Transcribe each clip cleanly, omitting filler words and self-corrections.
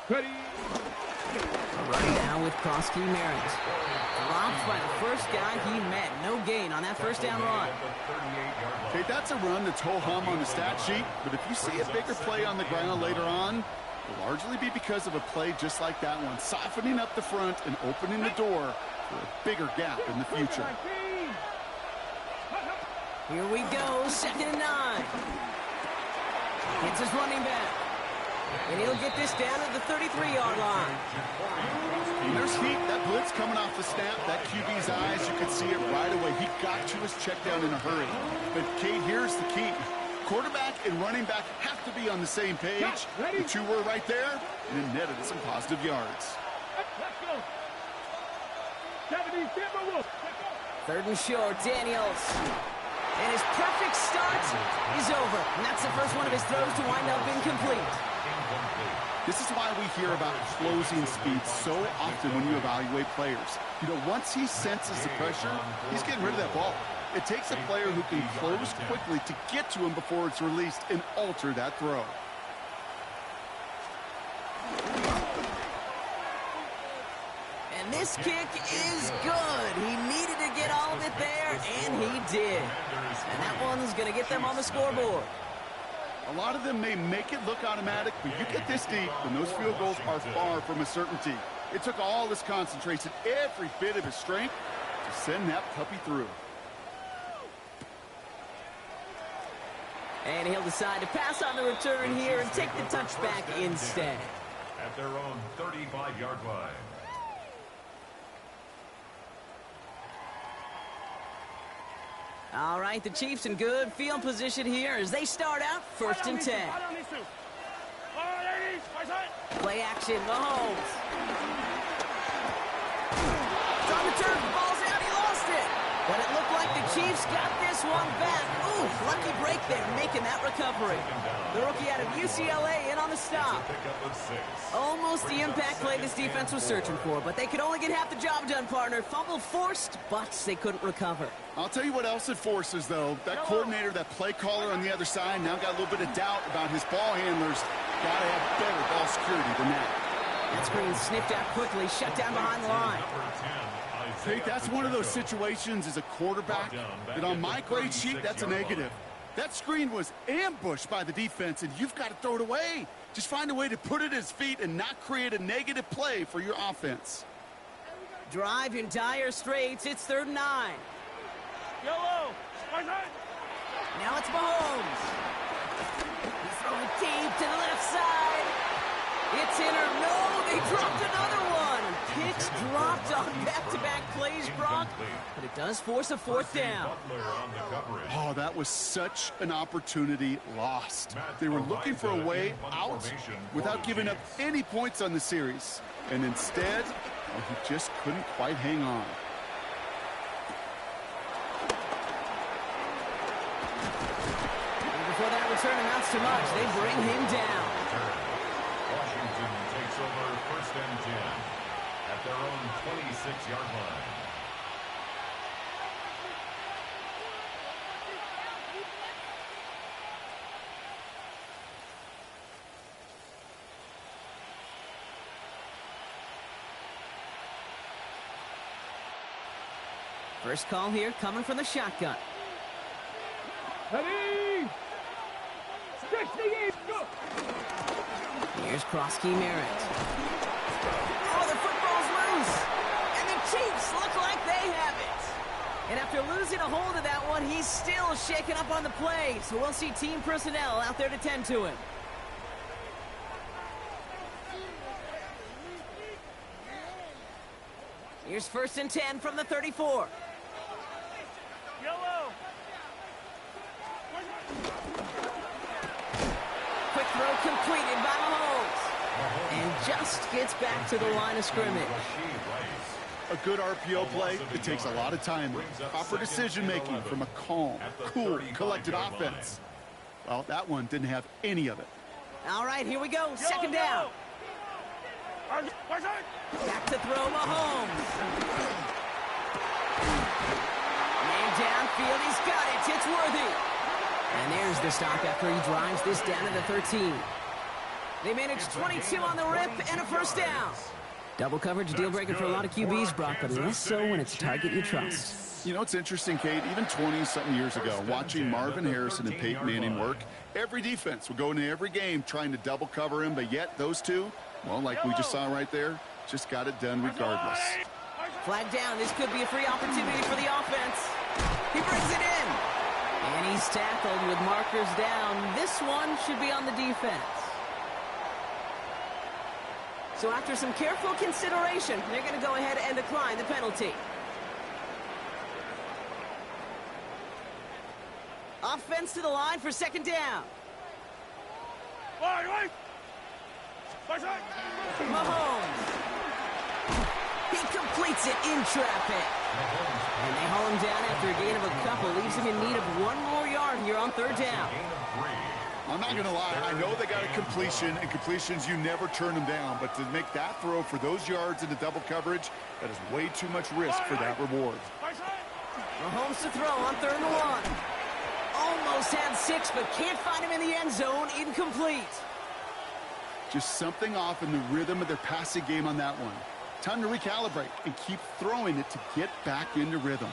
Ready. Running down with cross-key Merritt. Dropped by the first guy he met. No gain on that first down run. Okay, that's a run that's ho-hum on the stat sheet, but if you see a bigger play on the ground later on, it'll largely be because of a play just like that one, softening up the front and opening the door for a bigger gap in the future. Here we go, 2nd and 9. It's his running back. And he'll get this down at the 33-yard line. And there's heat. That blitz coming off the snap, that QB's eyes, you could see it right away. He got to his check down in a hurry. But, Kate, here's the key. Quarterback and running back have to be on the same page. The two were right there, and it netted some positive yards. Third and short, Daniels. And his perfect start is over. And that's the first one of his throws to wind up incomplete. This is why we hear about closing speed so often when you evaluate players. You know, once he senses the pressure, he's getting rid of that ball. It takes a player who can close quickly to get to him before it's released and alter that throw. And this kick is good. He needed to get all of it there, and he did. And that one's going to get them on the scoreboard. A lot of them may make it look automatic, but you get this deep, and those field goals are far from a certainty. It took all his concentration, every bit of his strength, to send that puppy through. And he'll decide to pass on the return here and take the touchback instead. At their own 35-yard line. All right, the Chiefs in good field position here as they start out 1st and 10. Play action, Mahomes. It's on the turf, ball's out, he lost it. But it looked like the Chiefs got this one back. Ooh, lucky break there, making that recovery. The rookie out of UCLA in on the stop. Almost the impact play this defense was searching for, but they could only get half the job done, partner. Fumble forced, but they couldn't recover. I'll tell you what else it forces, though. That coordinator, that play caller on the other side, now got a little bit of doubt about his ball handlers. Got to have better ball security than that. That screen sniffed out quickly, shut down behind the line. Hey, that's one of those situations as a quarterback that on my grade sheet, that's a negative. That screen was ambushed by the defense, and you've got to throw it away. Just find a way to put it at his feet and not create a negative play for your offense. Drive in dire straits. It's 3rd and 9. Yellow. Now it's Mahomes. He's throwing deep to the left side. It's in or no, they dropped another one. Picks dropped on back-to-back plays, Brock, but it does force a 4th down. Oh, that was such an opportunity lost. They were looking for a way out without giving up any points on the series. And instead, he just couldn't quite hang on. And before that return amounts to much, they bring him down. Washington takes over 1st and 10 at their own 26-yard line. First call here coming from the shotgun. Ready. 68. Go. Here's cross-key Merritt. Oh, the football's loose. And the Chiefs look like they have it. And after losing a hold of that one, he's still shaking up on the play. So we'll see team personnel out there to tend to him. Here's 1st and 10 from the 34. Yellow. Quick throw completed by Mahomes. And just gets back to the line of scrimmage. A good RPO play, it takes a lot of time. Proper decision-making from a calm, cool, collected offense. Well, that one didn't have any of it. All right, here we go. 2nd down. Back to throw Mahomes. Man downfield, he's got it. It's Worthy. And there's the stop after he drives this down to the 13. They managed 22 on the rip and a first down. Double coverage, deal breaker for a lot of QBs, Brock, but less so when it's a target you trust. You know, it's interesting, Kate, even 20-something years ago, watching Marvin Harrison and Peyton Manning work, every defense would go into every game trying to double cover him, but yet those two, well, like we just saw right there, just got it done regardless. Flag down. This could be a free opportunity for the offense. He brings it in. And he's tackled with markers down. This one should be on the defense. So after some careful consideration, they're going to go ahead and decline the penalty. Offense to the line for second down. Mahomes. He completes it in traffic. And they haul him down after a gain of a couple. Leaves him in need of one more yard here on third down. I'm not going to lie. I know they got a completion, and completions, you never turn them down. But to make that throw for those yards into double coverage, that is way too much risk for that reward. Mahomes to throw on 3rd and 1. Almost had 6, but can't find him in the end zone. Incomplete. Just something off in the rhythm of their passing game on that one. Time to recalibrate and keep throwing it to get back into rhythm.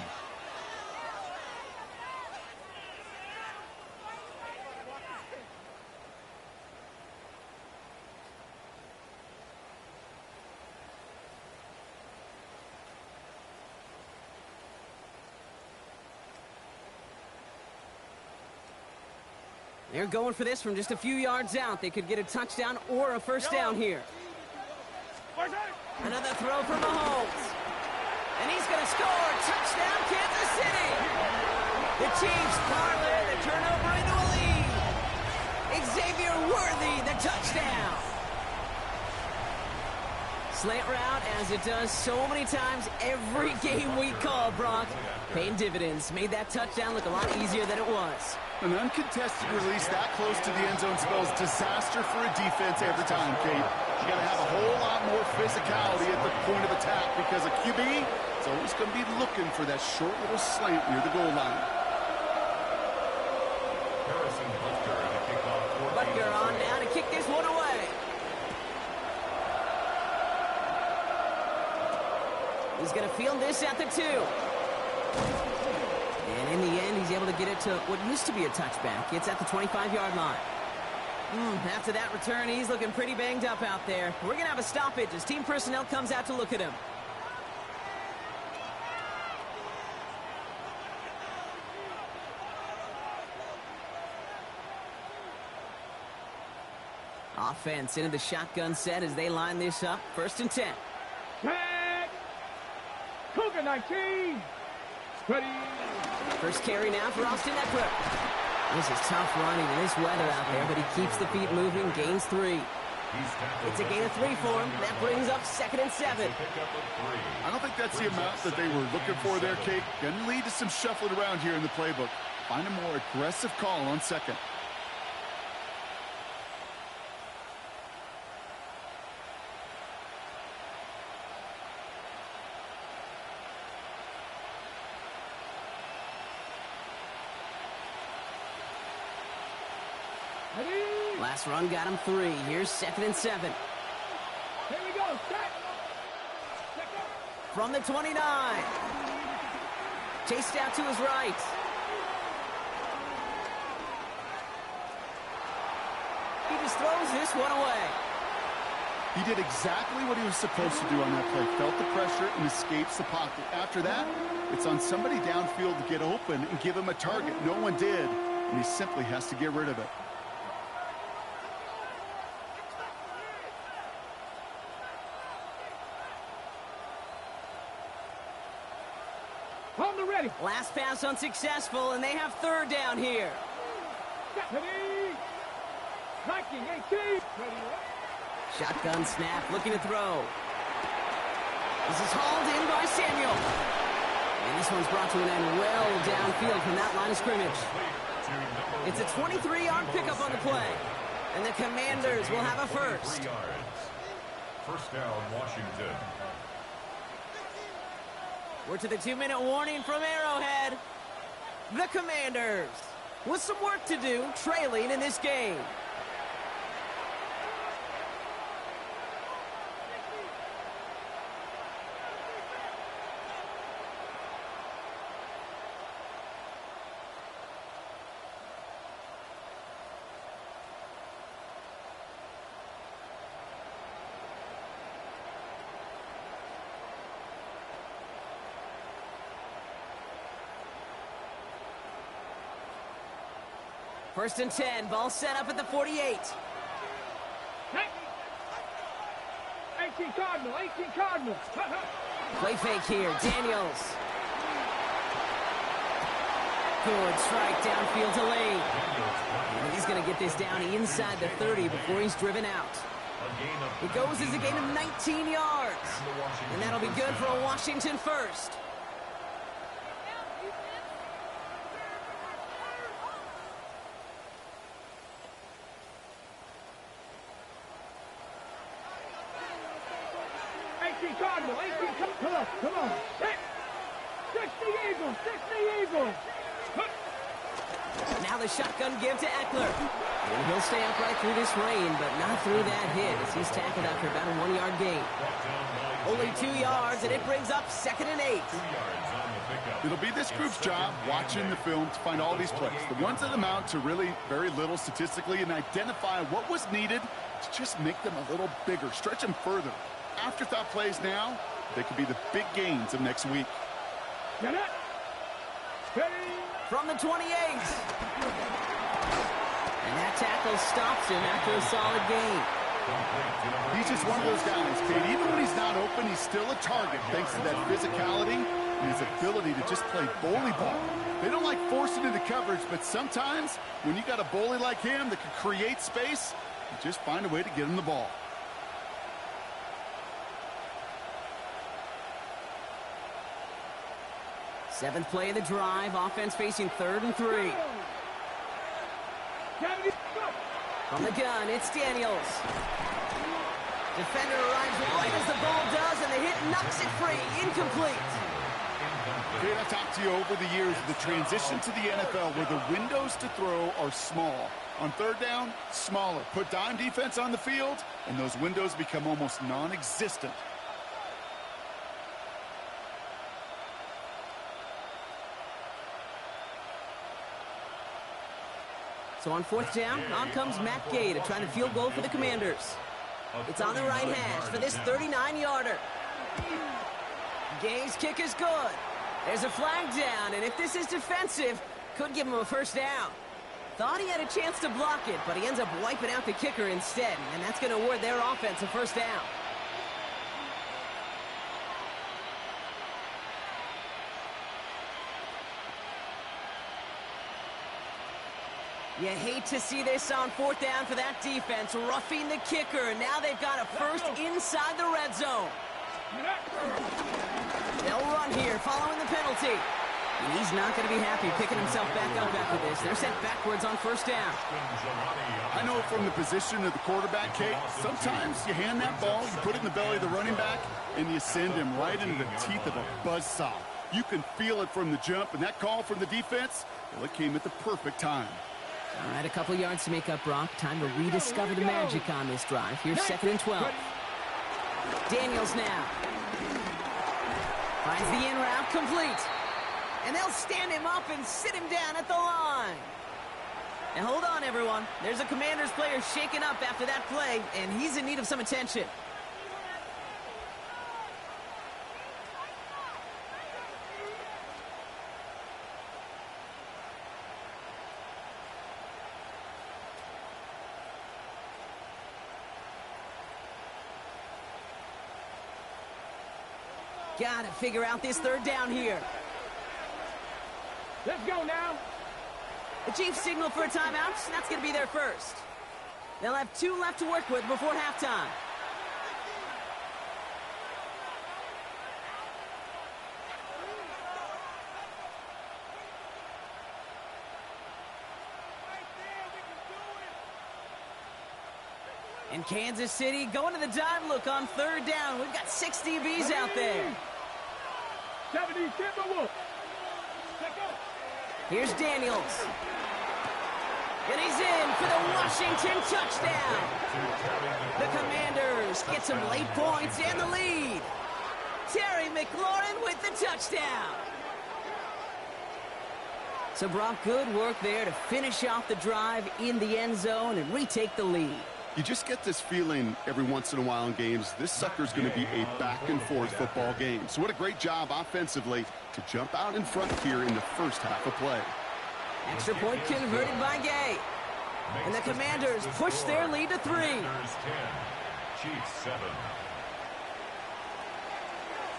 They're going for this from just a few yards out. They could get a touchdown or a first down here. Another throw for Mahomes. And he's going to score. Touchdown, Kansas City. The Chiefs parlay the turnover into a lead. Xavier Worthy, the touchdown. Slant route, as it does so many times every game we call, Brock. Paying dividends. Made that touchdown look a lot easier than it was. An uncontested release that close to the end zone spells disaster for a defense every time, Kate. You got to have a whole lot more physicality at the point of attack because a QB is always going to be looking for that short little slant near the goal line. Butker on now to kick this one away. He's going to field this at the 2. And in the end, he's able to get it to what used to be a touchback. It's at the 25-yard line. After that return, he's looking pretty banged up out there. We're going to have a stoppage as team personnel comes out to look at him. Offense into the shotgun set as they line this up. 1st and 10. Tag! Cougar 19! Ready! First carry now for Austin Eckler. This is tough running in this weather out there, but he keeps the feet moving, gains 3. It's a gain of 3 for him. That brings up 2nd and 7. I don't think that's the amount that they were looking for there, Kate. Going to lead to some shuffling around here in the playbook. Find a more aggressive call on 2nd. Last run got him 3. Here's 2nd and 7. Here we go. Set. From the 29. Chased out to his right. He just throws this one away. He did exactly what he was supposed to do on that play. Felt the pressure and escapes the pocket. After that, it's on somebody downfield to get open and give him a target. No one did, and he simply has to get rid of it. On the ready. Last pass unsuccessful, and they have 3rd down here. Ready. 19, 18. Ready. Shotgun snap, looking to throw. This is hauled in by Samuel. And this one's brought to an end well downfield from that line of scrimmage. It's a 23-yard pickup on the play. And the Commanders will have a first. 3 yards. First down, Washington. We're to the 2-minute warning from Arrowhead. The Commanders with some work to do, trailing in this game. First and 10, ball set up at the 48. Hey. 18 Cardinal, 18 Cardinal. Play fake here, Daniels. Good strike downfield to Lane. And he's going to get this down inside the 30 before he's driven out. It goes as a gain of 19 yards. And that'll be good for a Washington first. Cardinal, 18 Cardinal. Come on. 60 Eagles, 60 Eagles. Now the shotgun give to Eckler. And he'll stay upright through this rain, but not through that hit as he's tackled after about a 1-yard gain. Only 2 yards, and it brings up 2nd and 8. It'll be this group's job watching the film to find all these plays, the ones that amount to really very little statistically, and identify what was needed to just make them a little bigger, stretch them further. Afterthought plays now, they could be the big gains of next week. Get it. Steady. From the 28. And that tackle stops him after a solid gain. He's just one of those guys, Kate. Even when he's not open, he's still a target thanks to that physicality and his ability to just play bully ball. They don't like forcing into coverage, but sometimes when you got a bully like him that can create space, you just find a way to get him the ball. Seventh play of the drive, offense facing 3rd and 3. From the gun, it's Daniels. Defender arrives right as the ball does, and the hit knocks it free. Incomplete. Kate, I've talked to you over the years of the transition to the NFL where the windows to throw are small. On 3rd down, smaller. Put dime defense on the field, and those windows become almost non-existent. So on 4th down, on comes Matt Gay to try to field goal for the Commanders. It's on the right hash for this 39-yarder. Gay's kick is good. There's a flag down, and if this is defensive, could give him a first down. Thought he had a chance to block it, but he ends up wiping out the kicker instead, and that's going to award their offense a first down. You hate to see this on 4th down for that defense, roughing the kicker. Now they've got a first inside the red zone. They'll run here following the penalty. And he's not going to be happy picking himself back up after this. They're sent backwards on 1st down. I know from the position of the quarterback, Kate, sometimes you hand that ball, you put it in the belly of the running back, and you send him right into the teeth of a buzzsaw. You can feel it from the jump, and that call from the defense, well, it came at the perfect time. All right, a couple yards to make up, Brock. Time to rediscover the magic on this drive. Here's 2nd and 12. Daniels now. Finds the in route complete. And they'll stand him up and sit him down at the line. And hold on, everyone. There's a Commanders player shaken up after that play, and he's in need of some attention. Gotta figure out this 3rd down here. Let's go now. The Chiefs signal for a timeout. That's going to be their first. They'll have 2 left to work with before halftime. And Kansas City going to the dime look on 3rd down. We've got 6 DBs out there. 70 Timberwolves. Here's Daniels. And he's in for the Washington touchdown. The Commanders get some late points and the lead. Terry McLaurin with the touchdown. So Brock, good work there to finish off the drive in the end zone and retake the lead. You just get this feeling every once in a while in games, this sucker's going to be a back-and-forth football game. So what a great job offensively to jump out in front here in the first half of play. Extra point converted by Gay. And the Commanders push their lead to 3. Commanders 10, Chiefs 7.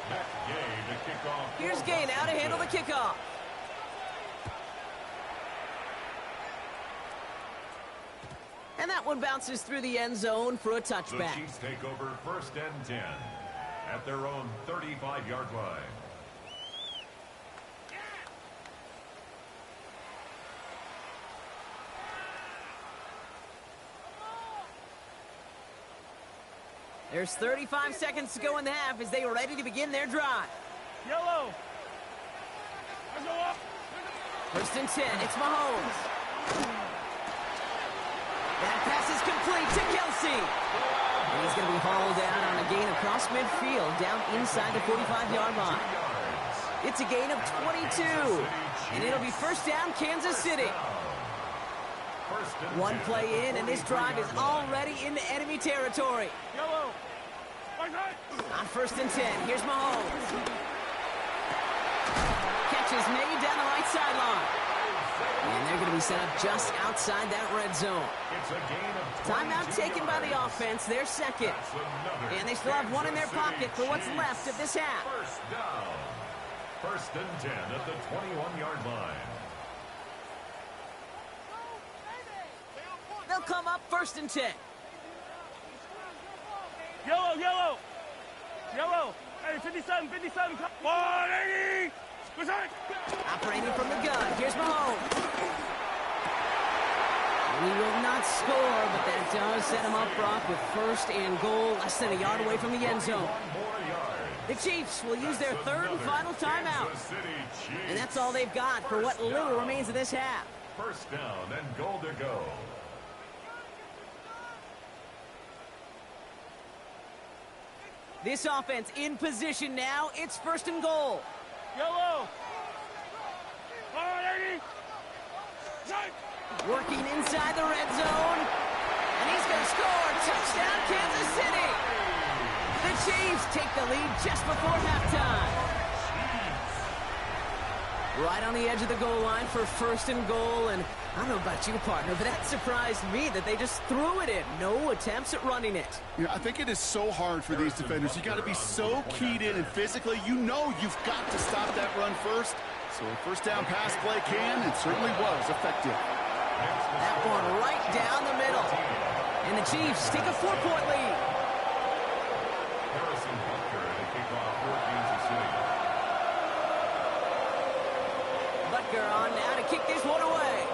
That's Gay to kick off. Here's Gay now to handle the kickoff. And that one bounces through the end zone for a The touchback. Chiefs take over 1st and 10 at their own 35-yard line. There's 35 seconds to go in the half as they are ready to begin their drive. Yellow. Let's go up. 1st and 10, it's Mahomes. That pass is complete to Kelsey. And he's going to be hauled out on a gain across midfield, down inside the 45-yard line. It's a gain of 22, and it'll be 1st down, Kansas City. One play in, and this drive is already into enemy territory. Yellow. On 1st and 10, here's Mahomes. Catch is made down the right sideline. And they're going to be set up just outside that red zone. It's a gain of 22 Timeout taken by the offense, their second. And they still have one in their pocket for what's left of this half. 1st down. 1st and 10 at the 21-yard line. They'll come up 1st and 10. Yellow, yellow. Yellow. Hey, 57, 57. 180. Operating from the gun, here's Mahomes. And he will not score, but that does set him up, Brock, with 1st and goal, less than a yard away from the end zone. 1 more yard. The Chiefs will use their 3rd and final timeout. Kansas City Chiefs. And that's all they've got for what little remains of this half. 1st down and goal to go. This offense in position now. It's 1st and goal. Yellow. 180. Working inside the red zone. And he's going to score. Touchdown, Kansas City. The Chiefs take the lead just before halftime. Right on the edge of the goal line for 1st and goal. And I don't know about you, partner, but that surprised me that they just threw it in. No attempts at running it. Yeah, I think it is so hard for these defenders. You got to be so keyed in, and physically, you know you've got to stop that run first. So a 1st down pass play can, and certainly was effective. That one right down the middle. And the Chiefs take a 4-point lead. Harrison Butker to kick off for Kansas City. Butker on now to kick this one away.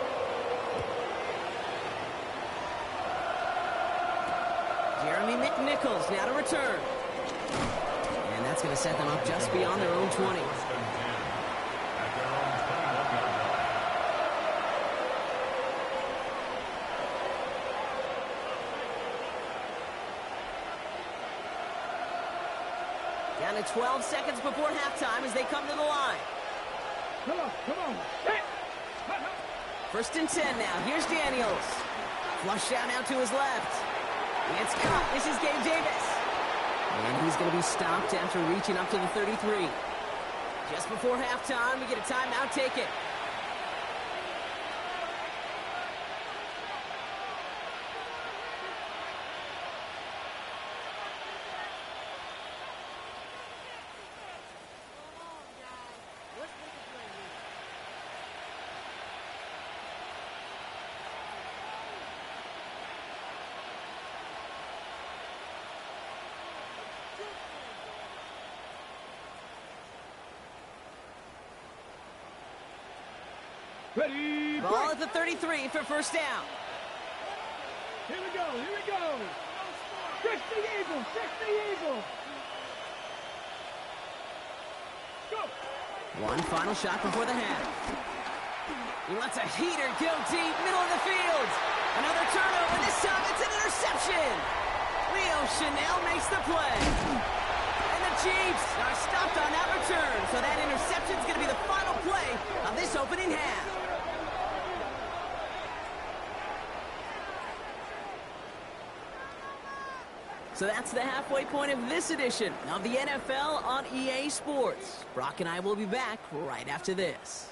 Jeremy McNichols now to return. And that's going to set them up just beyond their own 20. 1st and 10 at their own 21-yard line. Down to 12 seconds before halftime as they come to the line. Come on, come on. Hey. 1st and 10 now. Here's Daniels. Flush out now to his left. It's caught. This is Gabe Davis. And he's going to be stopped after reaching up to the 33. Just before halftime, we get a timeout taken. Ready. Ball at the 33 for 1st down. Here we go, here we go. 60 Eagles, 60 Eagles. Go. One final shot before the half. He lets a heater go deep, middle of the field. Another turnover, this time it's an interception. Leo Chanel makes the play. And the Chiefs are stopped on that return, so that interception is going to be the final play of this opening half. So that's the halfway point of this edition of the NFL on EA Sports. Brock and I will be back right after this.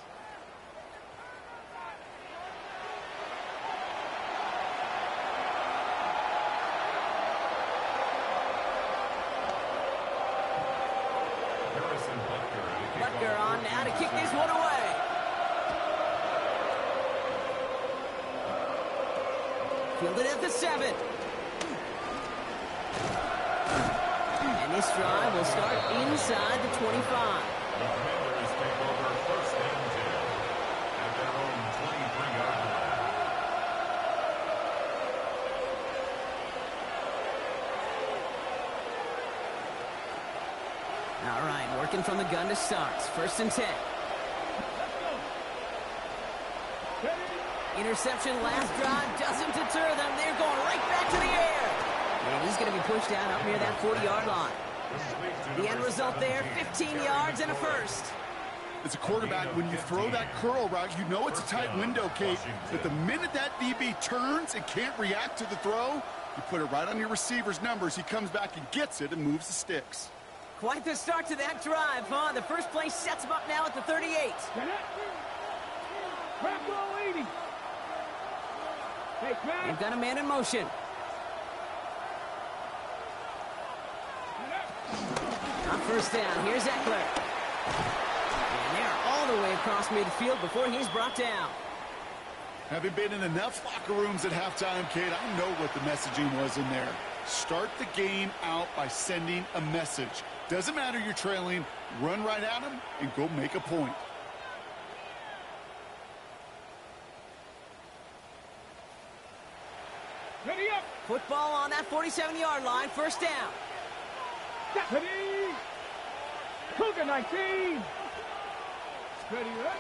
take this one away. Fielded at the 7. And this drive will start inside the 25. The Commanders take over first and 10 at their own 23-yard line. All right, working from the gun to start. First and 10. Interception last drive doesn't deter them. They're going right back to the air. And he's going to be pushed down up near that 40-yard line. The end result there, 15 yards and a first. As a quarterback, when you throw that curl route, you know it's a tight window, Kate. But the minute that DB turns and can't react to the throw, you put it right on your receiver's numbers. He comes back and gets it and moves the sticks. Quite the start to that drive, huh? The first play sets him up now at the 38. Crack ball 80. Hey, crack. They've got a man in motion. On first down, here's Eckler. And they're all the way across midfield before he's brought down. Having been in enough locker rooms at halftime, Kate, I know what the messaging was in there. Start the game out by sending a message. Doesn't matter you're trailing, run right at them and go make a point. Ready up. Football on that 47-yard line, first down. Ready. Cougar 19. Ready up.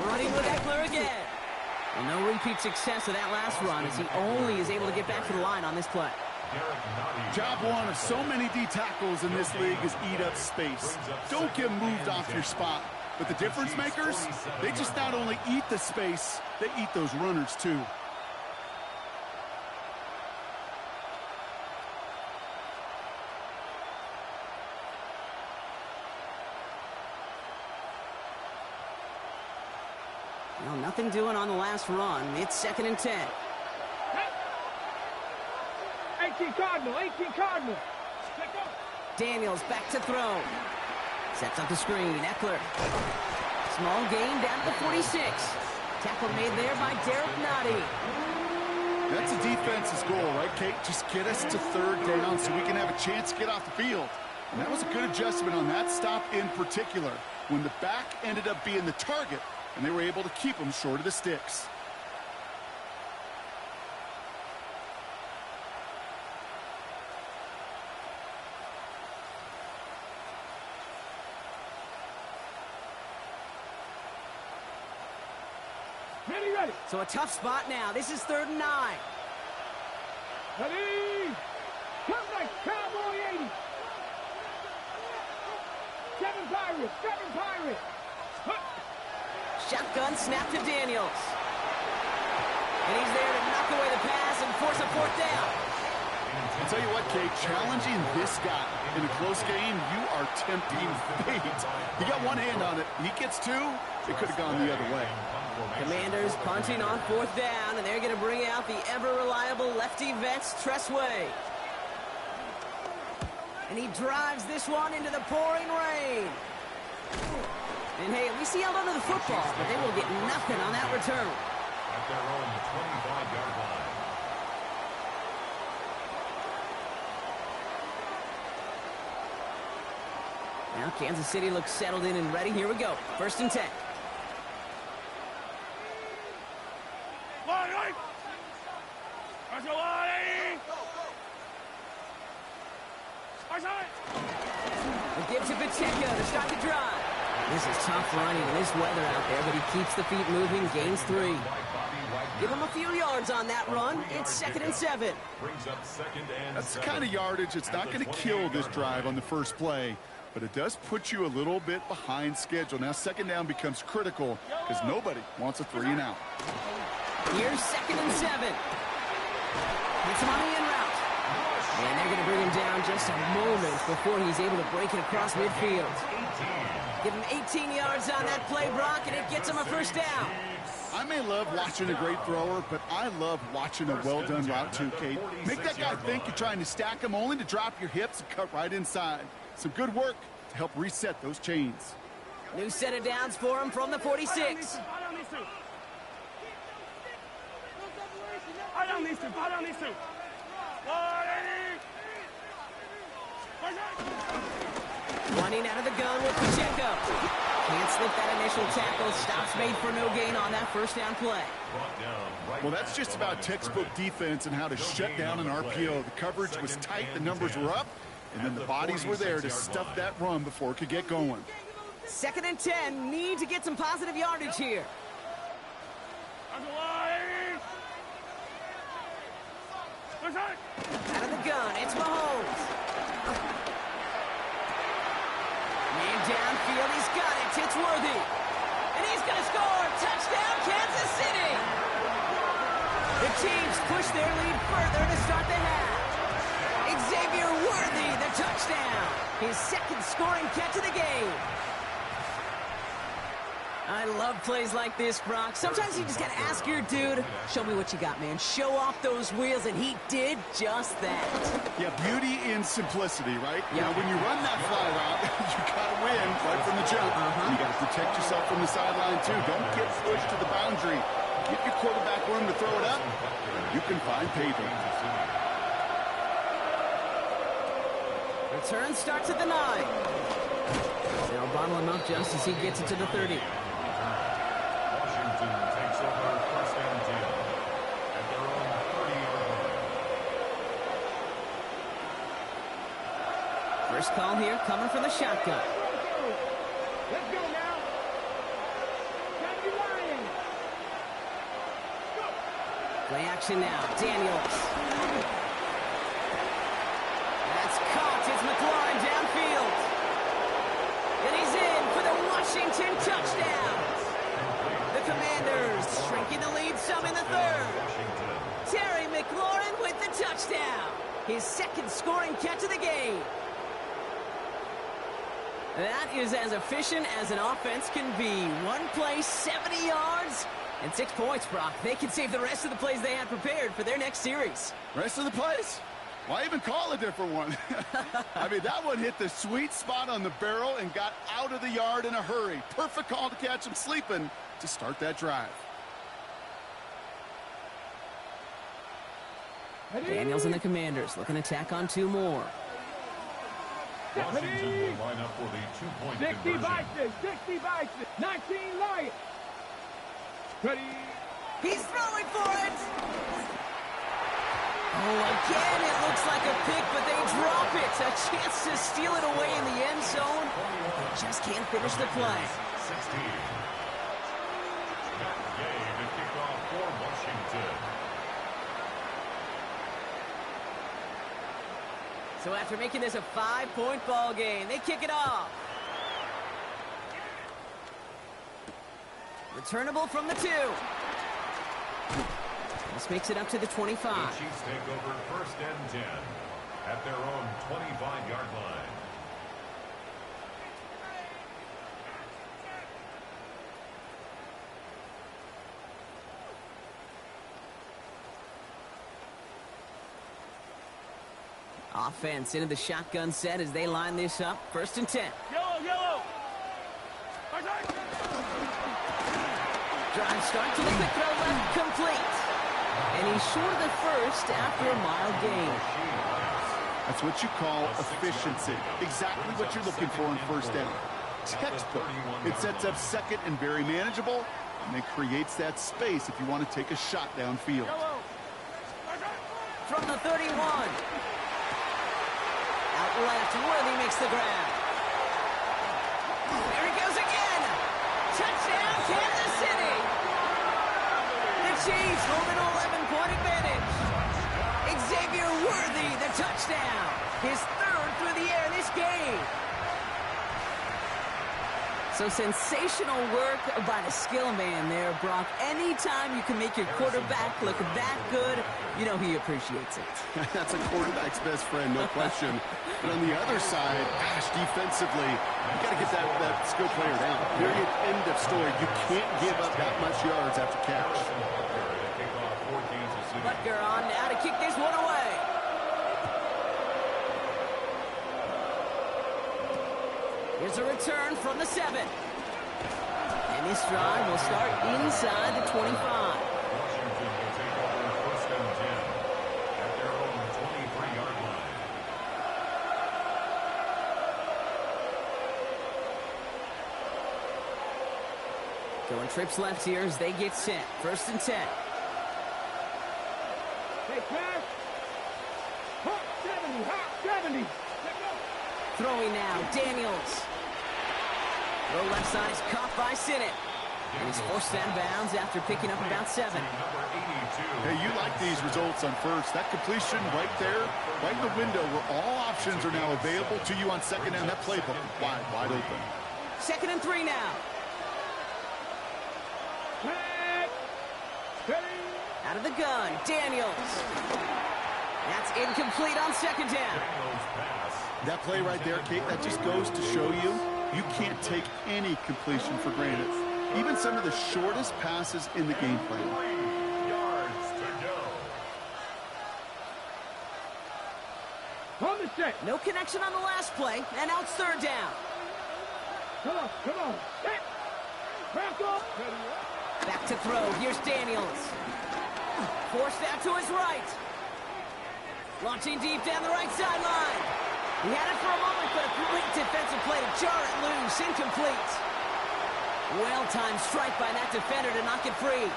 Running with Eckler again. And no repeat success of that last run as he only is able to get back to the line on this play. Job one of so many D tackles in this league is eat up space. Don't get moved off your spot. But the difference makers, they just not only eat the space, they eat those runners too. Well, nothing doing on the last run. It's second and 10. 18 Cardinal, 18 Cardinal. Daniels back to throw. Sets up the screen. Eckler. Small gain down to the 46. Tackle made there by Derek Nottie. That's a defense's goal, right, Kate? Just get us to third down so we can have a chance to get off the field. And that was a good adjustment on that stop in particular, when the back ended up being the target, and they were able to keep them short of the sticks. Ready, ready. So a tough spot now. This is 3rd and 9. Ready. Come back, Cowboy 80. 7 Pirates, 7 Pirates. Shotgun snap to Daniels. And he's there to knock away the pass and force a 4th down. I'll tell you what, Kate, challenging this guy in a close game, you are tempting fate. He got one hand on it. He gets two, it could have gone the other way. Commanders punting on 4th down, and they're going to bring out the ever-reliable lefty vets, Tressway. And he drives this one into the pouring rain. And hey, at least he held onto the football, but they will get nothing on that return. At their own 25-yard line. Now Kansas City looks settled in and ready. Here we go. 1st and 10. We'll give to Pacheco to start the drive. This is tough running in this weather out there, but he keeps the feet moving, gains 3. Give him a few yards on that run. It's 2nd and 7. That's the kind of yardage it's not going to kill this drive on the first play, but it does put you a little bit behind schedule. Now 2nd down becomes critical because nobody wants a 3 and out. Here's 2nd and 7. Gets him on the in route. And they're going to bring him down just a moment before he's able to break it across midfield. Give him 18 yards on that play, Brock, and it gets him a 1st down. I may love watching a great thrower, but I love watching a well-done route too, Kate. Make that guy think you're trying to stack him only to drop your hips and cut right inside. Some good work to help reset those chains. New set of downs for him from the 46. Running out of the gun with Pacheco. Can't slip that initial tackle. Stops made for no gain on that first down play. Well, that's just about textbook defense and how to shut down an RPO. The coverage was tight, the numbers were up, and then the bodies were there to stuff that run before it could get going. 2nd and 10. Need to get some positive yardage here. Out of the gun, it's Mahomes. Man downfield, he's got it. It's Worthy. And he's going to score. Touchdown, Kansas City. The Chiefs push their lead further to start the half. Xavier Worthy, the touchdown. His 2nd scoring catch of the game. I love plays like this, Brock. Sometimes you just got to ask your dude, show me what you got, man. Show off those wheels, and he did just that. Yeah, beauty in simplicity, right? Yeah. When you run that fly route, you got to win right from the jump. You got to protect yourself from the sideline, too. Don't get pushed to the boundary. Give your quarterback room to throw it up. You can find pavement. Return starts at the 9. They'll bottle him up just as he gets it to the 30. Washington takes over 1st and 10 at their own 30-yard line. First call here coming from the shotgun. Let's go now. Time to line. Play action now. Daniels. That's caught. It's McLaurin downfield. And he's in for the Washington touchdown. The Commanders shrinking the lead some in the 3rd. Terry McLaurin with the touchdown. His 2nd scoring catch of the game. That is as efficient as an offense can be. One play, 70 yards, and 6 points, Brock. They can save the rest of the plays they had prepared for their next series. Rest of the plays? Why even call a different one? I mean, that one hit the sweet spot on the barrel and got out of the yard in a hurry. Perfect call to catch him sleeping to start that drive. Daniels and the Commanders looking to tack on 2 more. Washington will line up for the 2-point 60 conversion. Bison, 60 Bison, 19 Lions. Ready? He's throwing for it. Oh, again, it looks like a pick, but they drop it. A chance to steal it away in the end zone. They just can't finish the play. 16. Gay to kick off for Washington. So after making this a 5-point ball game, they kick it off. Returnable from the 2. This makes it up to the 25. The Chiefs take over 1st and 10 at their own 25-yard line. Offense into the shotgun set as they line this up. 1st and 10. Yellow. Drive start to the quick throw left, complete. And he's short of the 1st after a mild gain. That's what you call efficiency. Exactly what you're looking for in 1st down. Textbook. It sets up 2nd and very manageable, and it creates that space if you want to take a shot downfield. From the 31. Out left, Worthy makes the grab. There he goes again. Touchdown, Kansas City. The Chiefs hold an 11-point advantage. Xavier Worthy, the touchdown. His 3rd through the air this game. So sensational work by the skill man there, Brock. Anytime you can make your quarterback look that good, you know he appreciates it. That's a quarterback's best friend, no question. But on the other side, gosh, defensively, you got to get that skill player down. Period, end of story. You can't give up that much yards after catch. Butker on now to kick this one away. Here's a return from the 7. And this drive will start inside the 25. Washington will take over first and 10 at their own 23-yard line. Going trips left here as they get set. First and 10. Hey, pass. Hot 70, hot 70. Let go. Throwing now, Daniels. Low left side is caught by Sinnott. And he's forced out of bounds after picking up about 7. Number 82. Hey, you like these results on first. That completion right there, right in the window where all options are now available to you on second down. That playbook wide open. Second and 3 now. Pass. Ready. Out of the gun, Daniels. That's incomplete on second down. Daniels pass. That play right there, Kate, that just goes to show you can't take any completion for granted. Even some of the shortest passes in the game plan. 3 yards to go. On the set. No connection on the last play, and now it's third down. Come on, come on. Set. Back up. Back to throw. Here's Daniels. Forced out to his right. Launching deep down the right sideline. He had it for a moment, but a great defensive play to jar it loose. Incomplete. Well-timed strike by that defender to knock it free.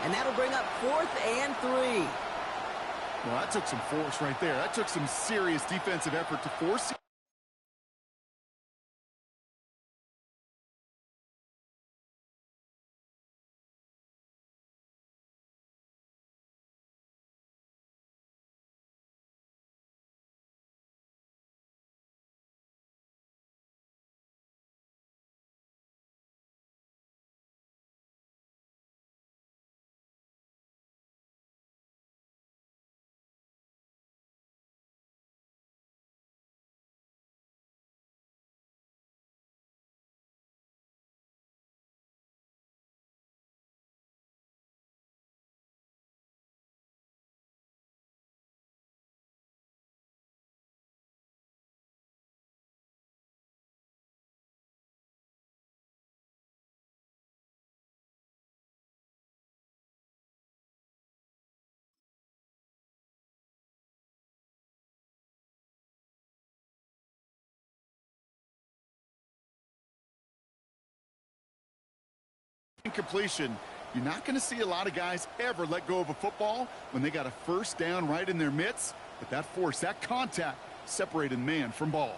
And that'll bring up 4th and 3. Well, that took some force right there. That took some serious defensive effort to force. Completion. You're not going to see a lot of guys ever let go of a football when they got a first down right in their midst, but that force, that contact separated man from ball.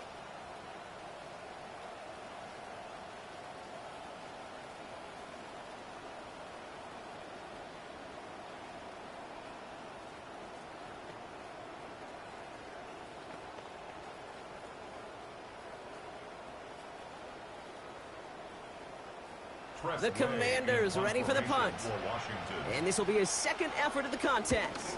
The Commanders ready for the punt. And this will be his second effort of the contest.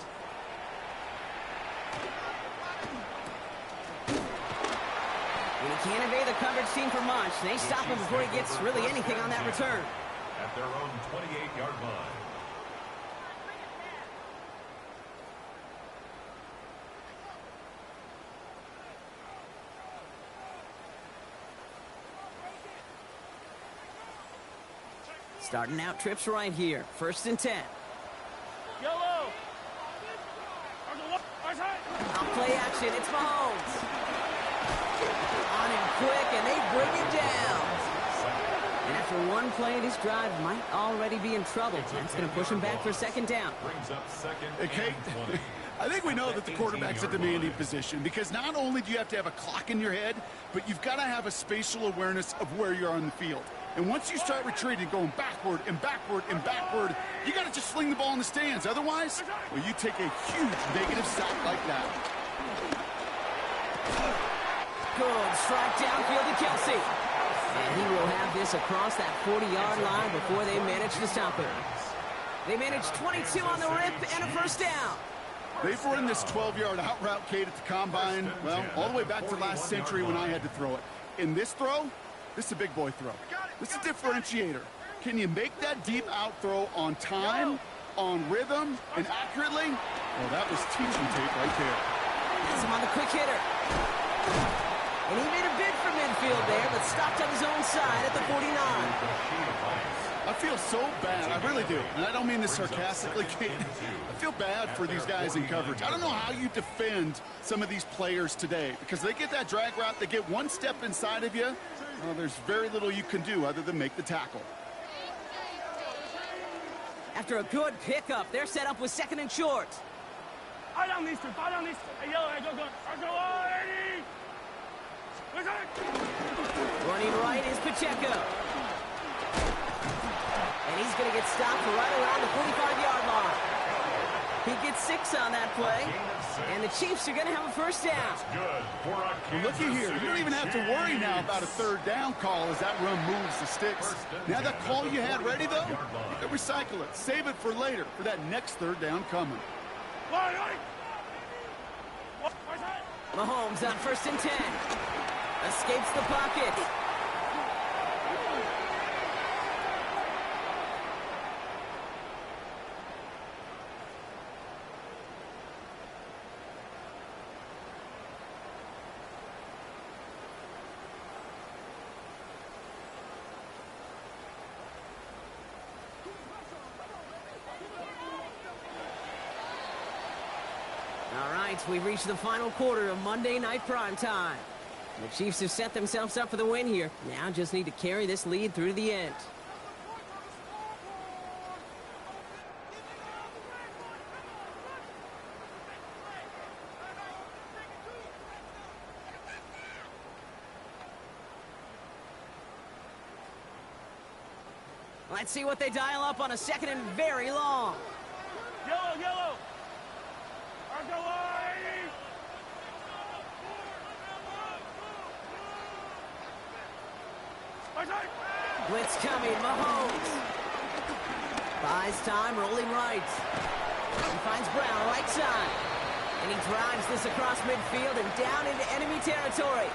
When he can't evade the coverage team for much, they stop him before he gets really anything on that return. At their own 28-yard line. Starting out trips right here. First and 10. Yellow. On play action, it's Mahomes. On him quick, and they bring him down. And after one play, this drive might already be in trouble. That's going to push him back for second down. Brings up second Okay. and 20. I think we know that the quarterback's a demanding position because not only do you have to have a clock in your head, but you've got to have a spatial awareness of where you are on the field. And once you start retreating, going backward and backward and backward, you got to just sling the ball in the stands. Otherwise, well, you take a huge negative sack like that. Good strike downfield to Kelsey. And he will have this across that 40-yard line before they manage to stop it. They managed 22 on the rip and a first down. They've run this 12-yard out route, Kate, at the combine, well, all the way back to last century when I had to throw it. In this throw, this is a big boy throw. This is a differentiator. Can you make that deep out throw on time, on rhythm, and accurately? Well, that was teaching tape right there. That's him on the quick hitter. And he made a bid for midfield there, but stopped on his own side at the 49. I feel so bad. I really do. And I don't mean this sarcastically, Kate. I feel bad for these guys in coverage. I don't know how you defend some of these players today because they get that drag route, they get one step inside of you. Well, there's very little you can do other than make the tackle. After a good pickup, they're set up with 2nd and short. Running right is Pacheco. And he's going to get stopped right around the 45-yard line. He gets 6 on that play. And the Chiefs are going to have a first down. Well, looky here. You don't even have to worry now about a 3rd down call as that run moves the sticks. Now that call you had ready, though, you can recycle it. Save it for later for that next 3rd down coming. Mahomes on 1st and 10. Escapes the pocket. All right, we've reached the final quarter of Monday Night Prime Time. The Chiefs have set themselves up for the win here. Now just need to carry this lead through to the end. Let's see what they dial up on a 2nd and very long. Yellow. Blitz coming, Mahomes. Buys time, rolling right. He finds Brown right side. And he drives this across midfield and down into enemy territory.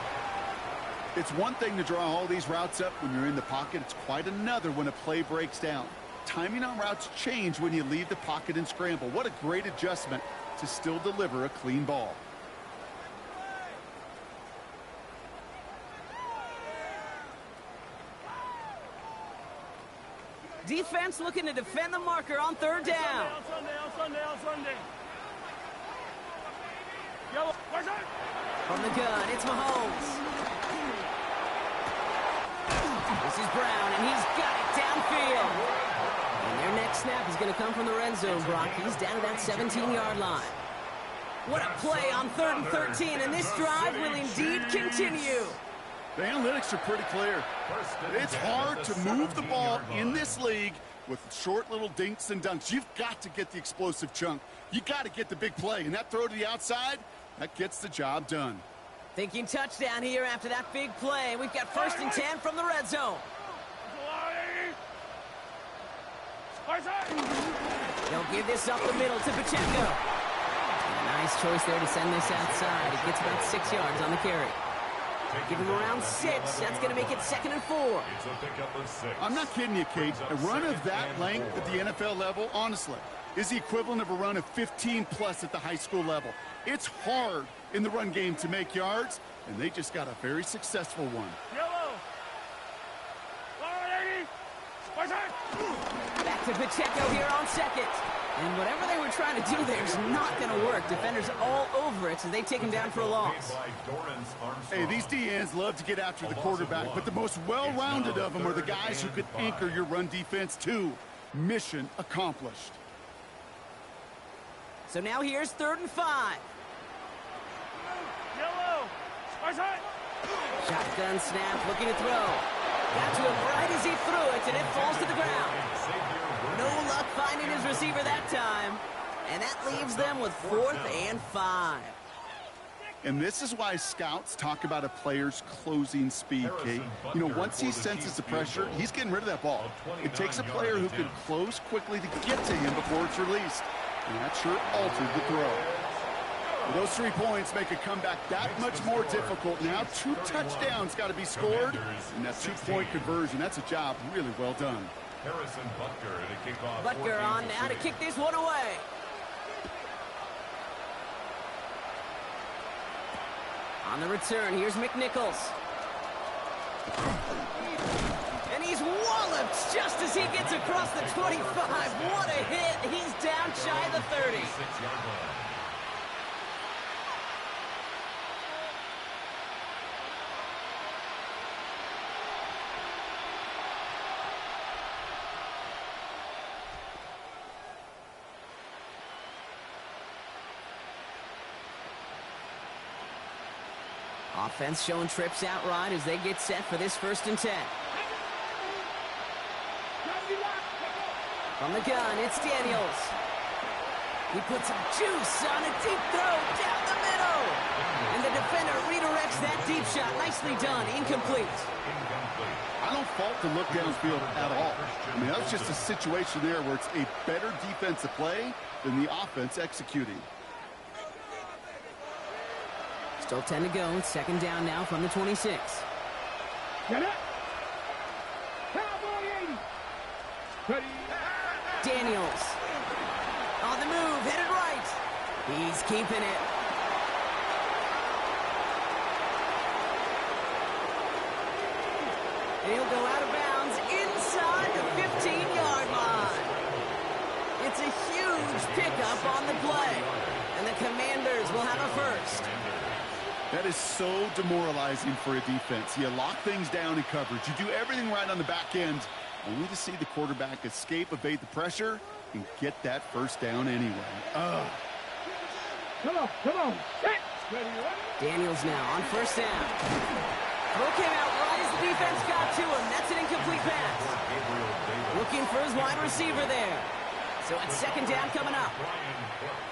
It's one thing to draw all these routes up when you're in the pocket. It's quite another when a play breaks down. Timing on routes change when you leave the pocket and scramble. What a great adjustment to still deliver a clean ball. Defense looking to defend the marker on 3rd down. From the gun, it's Mahomes. This is Brown, and he's got it downfield. And their next snap is going to come from the red zone, Brock. He's down to that 17-yard line. What a play on 3rd and 13, and this drive will indeed continue. The analytics are pretty clear. It's hard to move the ball in this league with short little dinks and dunks. You've got to get the explosive chunk. You got to get the big play, and that throw to the outside, that gets the job done. Thinking touchdown here after that big play. We've got 1st and 10 from the red zone. They'll give this up the middle to Pacheco. Nice choice there to send this outside. It gets about 6 yards on the carry. Give him around 6. That's going to make it 2nd and 4. I'm not kidding you, Kate. A run of that length at the NFL level, honestly, is the equivalent of a run of 15-plus at the high school level. It's hard in the run game to make yards, and they just got a very successful one. Back to Pacheco here on 2nd. And whatever they were trying to do there is not going to work. Defenders all over it, so they take him down for a loss. Hey, these DNs love to get after the quarterback, but the most well-rounded of them are the guys who can anchor your run defense too. Mission accomplished. So now here's 3rd and 5. Shotgun snap, looking to throw. Got to him right as he threw it, and it falls to the ground. No luck finding his receiver that time. And that leaves them with 4th and 5. And this is why scouts talk about a player's closing speed, Kate. You know, once he senses the pressure, he's getting rid of that ball. It takes a player who can close quickly to get to him before it's released. And that sure altered the throw. Well, those 3 points make a comeback that much more difficult. Now 2 touchdowns got to be scored. And that 2-point conversion, that's a job really well done. Butker on now to kick this one away. On the return, here's McNichols. And he's walloped flips just as he gets across the 25. What a hit. He's down shy of the 30. 6-yard line. Offense showing trips out right as they get set for this 1st and 10. From the gun, it's Daniels. He puts some juice on a deep throw down the middle. And the defender redirects that deep shot. Nicely done. Incomplete. I don't fault the look downfield at all. I mean, that's just a situation there where it's a better defensive play than the offense executing. Still 10 to go. 2nd down now from the 26. Get it. Cowboy 80. Ready. Daniels. On the move, headed right. He's keeping it. And he'll go out of bounds inside the 15-yard line. It's a huge pickup on the play. And the Commanders will have a first. That is so demoralizing for a defense. You lock things down in coverage. You do everything right on the back end, only to see the quarterback escape, evade the pressure, and get that first down anyway. Come on. Set. Ready. Daniels now on 1st down. Throw came out right as the defense got to him. That's an incomplete pass. Looking for his wide receiver there. So it's 2nd down coming up.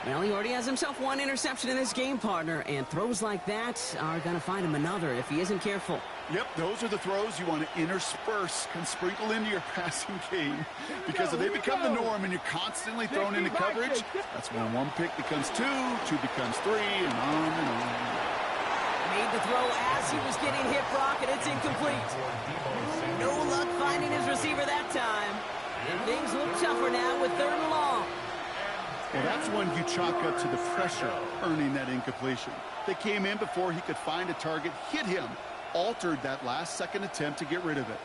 Well, he already has himself one interception in this game, partner, and throws like that are going to find him another if he isn't careful. Yep, those are the throws you want to intersperse, can sprinkle into your passing game. Because if they become the norm and you're constantly thrown into coverage, that's when 1 pick becomes 2, 2 becomes 3, and on and on. Made the throw as he was getting hit, Brock, and it's incomplete. No luck finding his receiver that time. And things look tougher now with 3rd and long. Well, that's when you chalk up to the pressure earning that incompletion. They came in before he could find a target, hit him, altered that last-second attempt to get rid of it.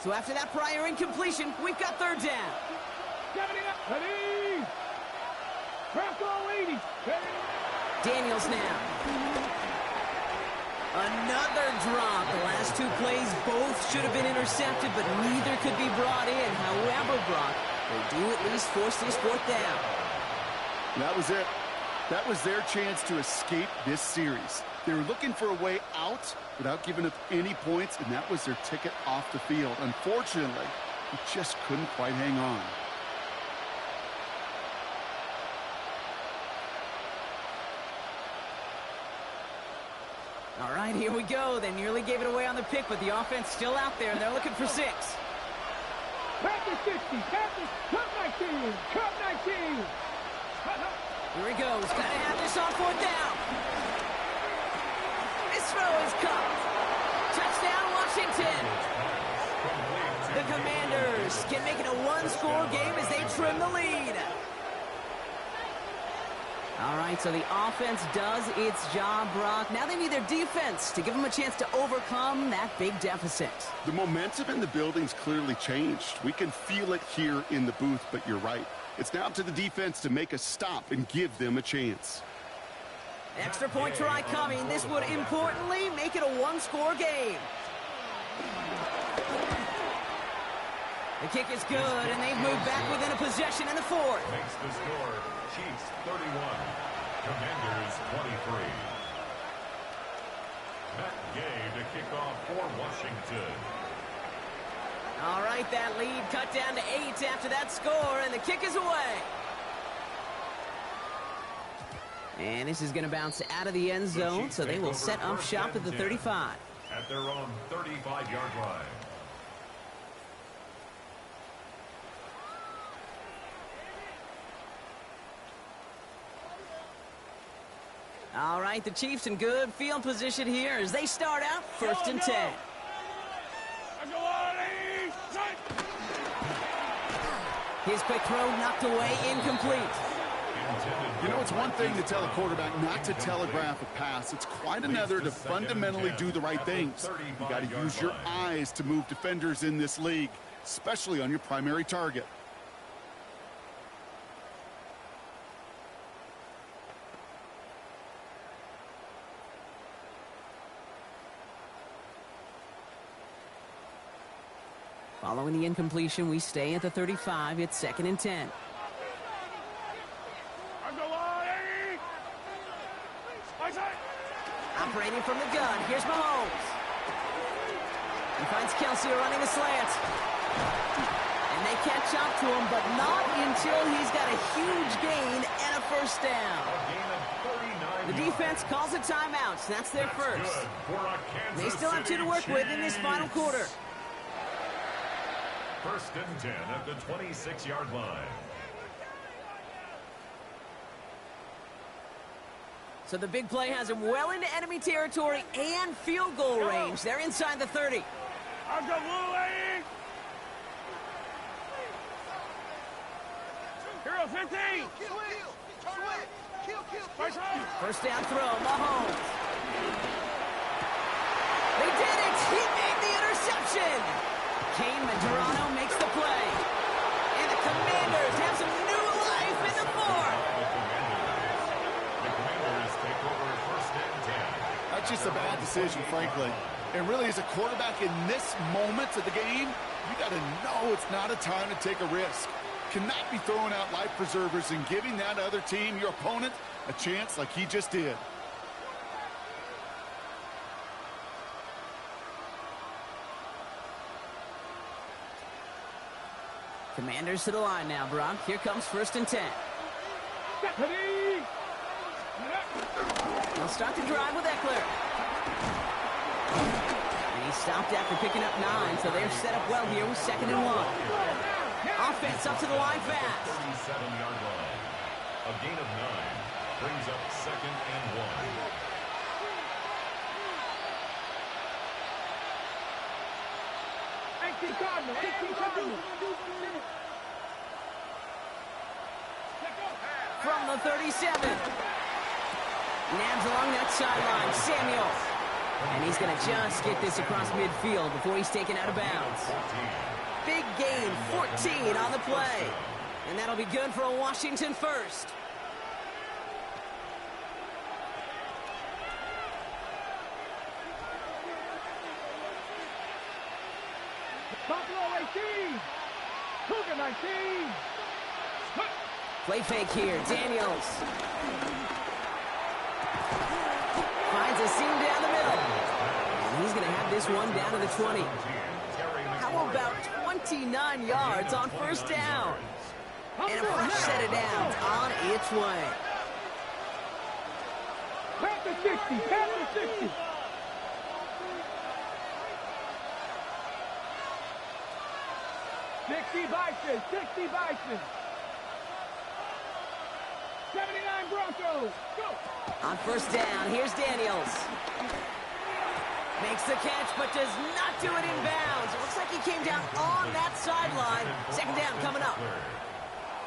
So after that prior incompletion, we've got 3rd down. Ready. Bronco 80. Ready. Daniels now. Another drop. The last 2 plays both should have been intercepted, but neither could be brought in. However, Brock, they do at least force this 4th down. That was it. That was their chance to escape this series. They were looking for a way out without giving up any points, and that was their ticket off the field. Unfortunately, he just couldn't quite hang on. All right, here we go. They nearly gave it away on the pick, but the offense still out there, and they're looking for 6. Back to 60. Back to Cup 19. Cup 19. Here he goes. Got to have this on 4th down. This throw is caught. Touchdown, Washington. The Commanders can make it a 1-score game as they trim the lead. All right, so the offense does its job, Brock. Now they need their defense to give them a chance to overcome that big deficit. The momentum in the building's clearly changed. We can feel it here in the booth, but you're right. It's now up to the defense to make a stop and give them a chance. Extra point try coming. This would importantly make it a 1-score game. The kick is good, and they've moved back within a possession in the 4th. Makes the score Chiefs 31, Commanders 23. Matt Gay to kick off for Washington. All right, that lead cut down to 8 after that score, and the kick is away. And this is going to bounce out of the end zone, so they will set up shop at the 35. At their own 35-yard line. All right, the Chiefs in good field position here as they start out 1st and 10. His quick throw knocked away, incomplete. You know, it's one thing to tell a quarterback not to telegraph a pass. It's quite another to fundamentally do the right things. You got to use your eyes to move defenders in this league, especially on your primary target. Following the incompletion, we stay at the 35. It's 2nd and 10. Operating from the gun. Here's Mahomes. He finds Kelsey running the slant. And they catch up to him, but not until he's got a huge gain and a first down. The defense calls a timeout. That's their first. They still have 2 to work with in this final quarter. 1st and 10 at the 26-yard line. So the big play has him well into enemy territory and field goal range. They're inside the 30. Hero 15. First down throw, Mahomes. They did it! He made the interception! Kane Medrano makes the play. And the Commanders have some new life in the 4th. The Commanders take over 1st and 10. That's just a bad decision, frankly. And really, as a quarterback in this moment of the game, you got to know it's not a time to take a risk. Cannot be throwing out life preservers and giving that other team, your opponent, a chance like he just did. Commanders to the line now, Brock. Here comes 1st and 10. They'll start the drive with Eckler. And he stopped after picking up 9, so they're set up well here with 2nd and 1. Offense up to the line fast. 37-yard line. A gain of 9 brings up 2nd and 1. From the 37. Nabs along that sideline. Samuel. And he's going to just get this across midfield before he's taken out of bounds. Big gain, 14 on the play. And that'll be good for a Washington first. Buffalo 18. Cougar 19. Play fake here, Daniels. Finds a seam down the middle. And he's going to have this one down to the 20. How about 29 yards on first down? And a fresh set of downs on its way. Panther 60. Panther 60. Bison, 60 Bison. 79 Broncos. Go. On first down, here's Daniels. Makes the catch, but does not do it in bounds. It looks like he came down on that sideline. 2nd down coming up.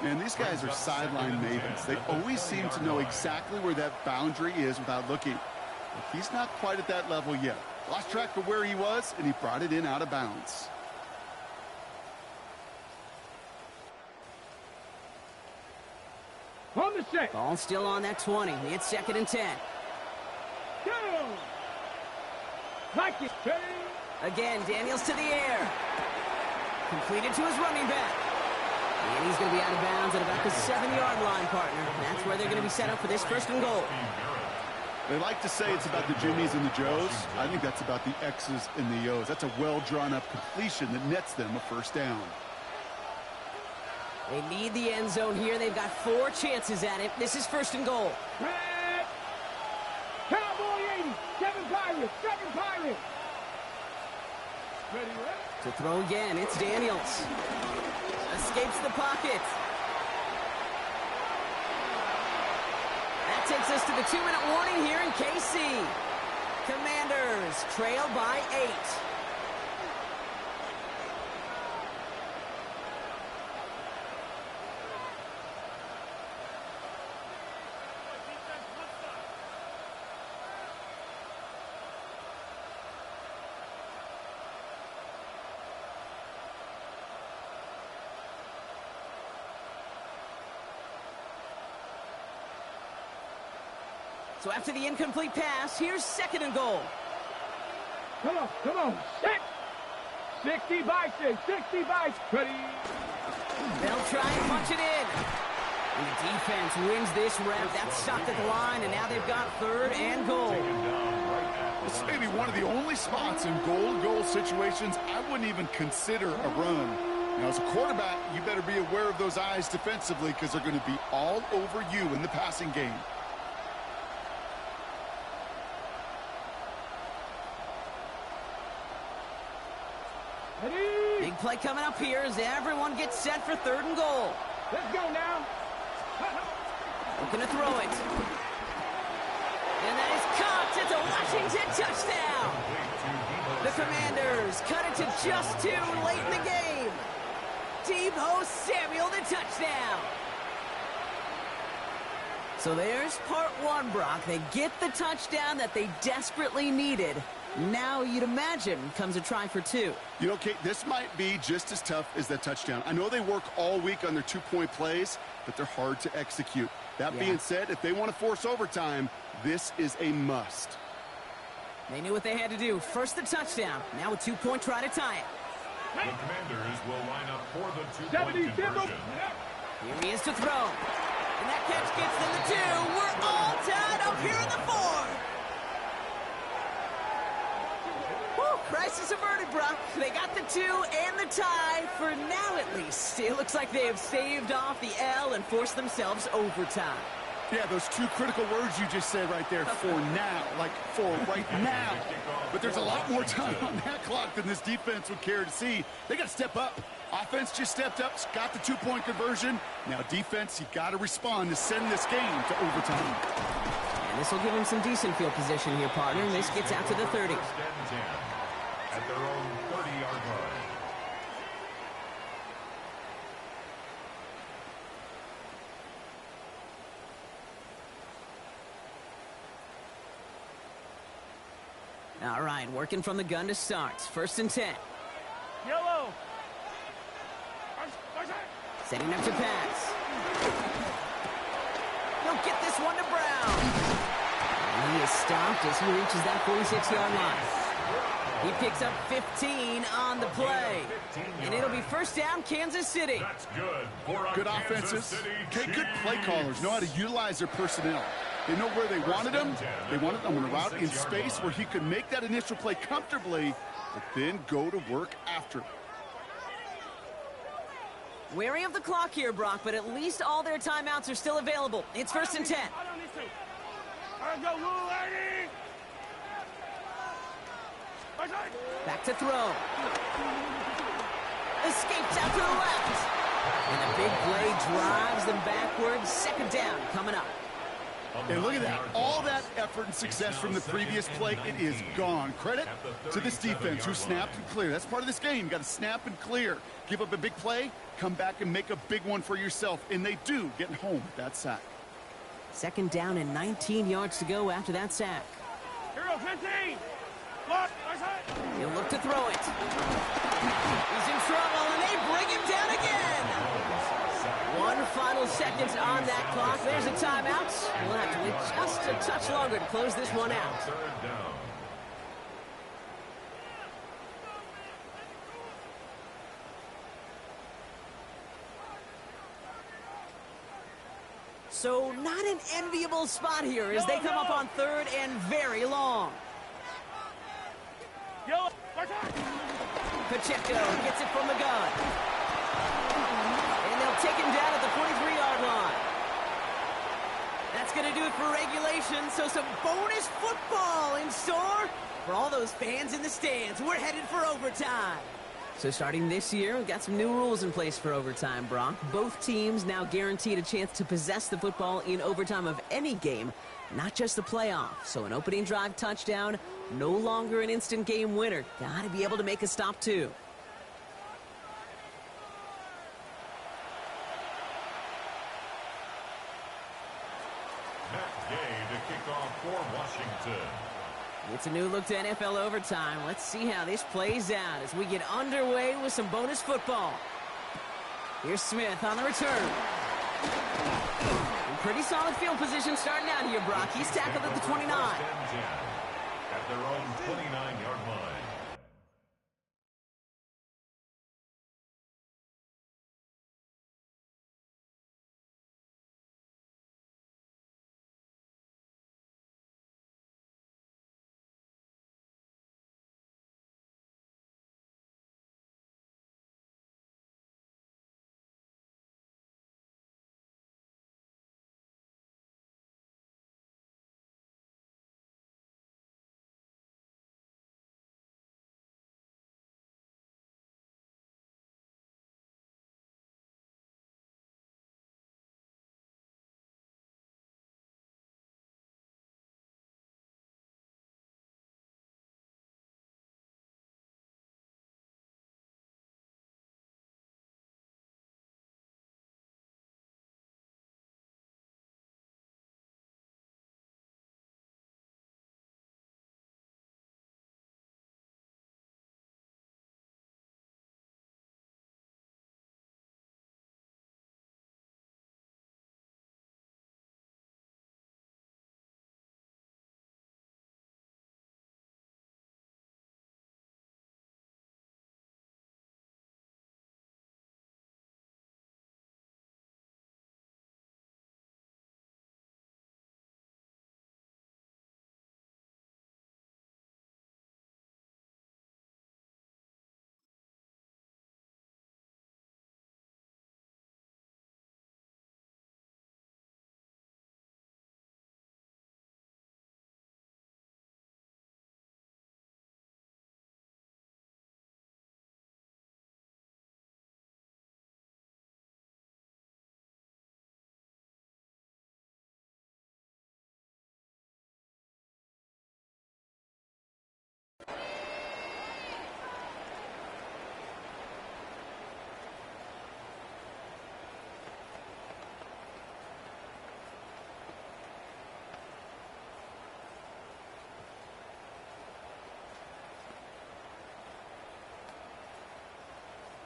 Man, these guys are sideline mavens. They always seem to know exactly where that boundary is without looking. But he's not quite at that level yet. Lost track of where he was, and he brought it in out of bounds. On the set. Ball still on that 20. It's 2nd and 10. Go. Like it. Again, Daniels to the air. Completed to his running back. And he's going to be out of bounds at about the 7-yard line, partner. That's where they're going to be set up for this 1st and goal. They like to say it's about the Jimmies and the Joes. I think that's about the X's and the O's. That's a well-drawn-up completion that nets them a first down. They need the end zone here. They've got 4 chances at it. This is 1st and goal. Red. Cowboy 80. 7 Pirates. 7 Pirates. Ready, ready. To throw again, it's Daniels. Escapes the pocket. That takes us to the 2-minute warning here in KC. Commanders trail by 8. So after the incomplete pass, here's 2nd and goal. Come on, set. 60 by 6, 60 by 6. Ready. They'll try and punch it in. And the defense wins this rep. That's stopped at the line, and now they've got 3rd and goal. This may be one of the only spots in goal situations I wouldn't even consider a run. Now, as a quarterback, you better be aware of those eyes defensively because they're going to be all over you in the passing game. Ready. Big play coming up here as everyone gets set for 3rd and goal. Let's go now. Looking to throw it. And that is caught. It's a Washington touchdown. The Commanders cut it to just 2 late in the game. Deebo Samuel, the touchdown. So there's part 1, Brock. They get the touchdown that they desperately needed. Now, you'd imagine, comes a try for 2. You know, Kate, this might be just as tough as that touchdown. I know they work all week on their 2-point plays, but they're hard to execute. That being said, if they want to force overtime, this is a must. They knew what they had to do. First the touchdown. Now a 2-point try to tie it. The Commanders will line up for the 2-point conversion. Here he is to throw. And that catch gets them the 2. We're all tied up here in the 4th. Whew, crisis averted, Brock. They got the 2 and the tie for now, at least. It looks like they have staved off the L and forced themselves overtime. Yeah, those 2 critical words you just said right there, for now, like for right now. But there's a lot more time on that clock than this defense would care to see. They got to step up. Offense just stepped up, got the 2-point conversion. Now defense, you got to respond to send this game to overtime. And this will give him some decent field position here, partner. This gets out to the 30. At their own 30-yard line. All right, working from the gun to start. 1st and 10. Yellow. Setting up to pass. He'll get this one to Brown. And he is stopped as he reaches that 46-yard line. He picks up 15 on the play. And it'll be 1st down, Kansas City. That's good. Good offenses. Okay, good play callers know how to utilize their personnel. They know where they wanted him. They wanted him on a route in space where he could make that initial play comfortably, but then go to work after. Wary of the clock here, Brock, but at least all their timeouts are still available. It's 1st and 10. Back to throw. Escapes out to the left. And a big play drives them backwards. 2nd down coming up. And look at that. All that effort and success from the previous play, it is gone. Credit to this defense who snapped and cleared. That's part of this game. You got to snap and clear. Give up a big play, come back and make a big one for yourself. And they do, getting home with that sack. 2nd down and 19 yards to go after that sack. Hero 15. He'll look to throw it. He's in trouble, and they bring him down again. 1 final second on that clock. There's a timeout. We'll have to wait just a touch longer to close this one out. 3rd down. So not an enviable spot here as they come up on 3rd and very long. Pacheco gets it from the gun. And they'll take him down at the 43-yard line. That's going to do it for regulation, so some bonus football in store for all those fans in the stands. We're headed for overtime. So starting this year, we've got some new rules in place for overtime, Brock. Both teams now guaranteed a chance to possess the football in overtime of any game, not just the playoff. So an opening drive touchdown, no longer an instant game winner. Got to be able to make a stop, too. Matt Gay to kick off for Washington. It's a new look to NFL overtime. Let's see how this plays out as we get underway with some bonus football. Here's Smith on the return. Pretty solid field position starting out here, Brock. He's tackled at the 29. At their own 29-yard line.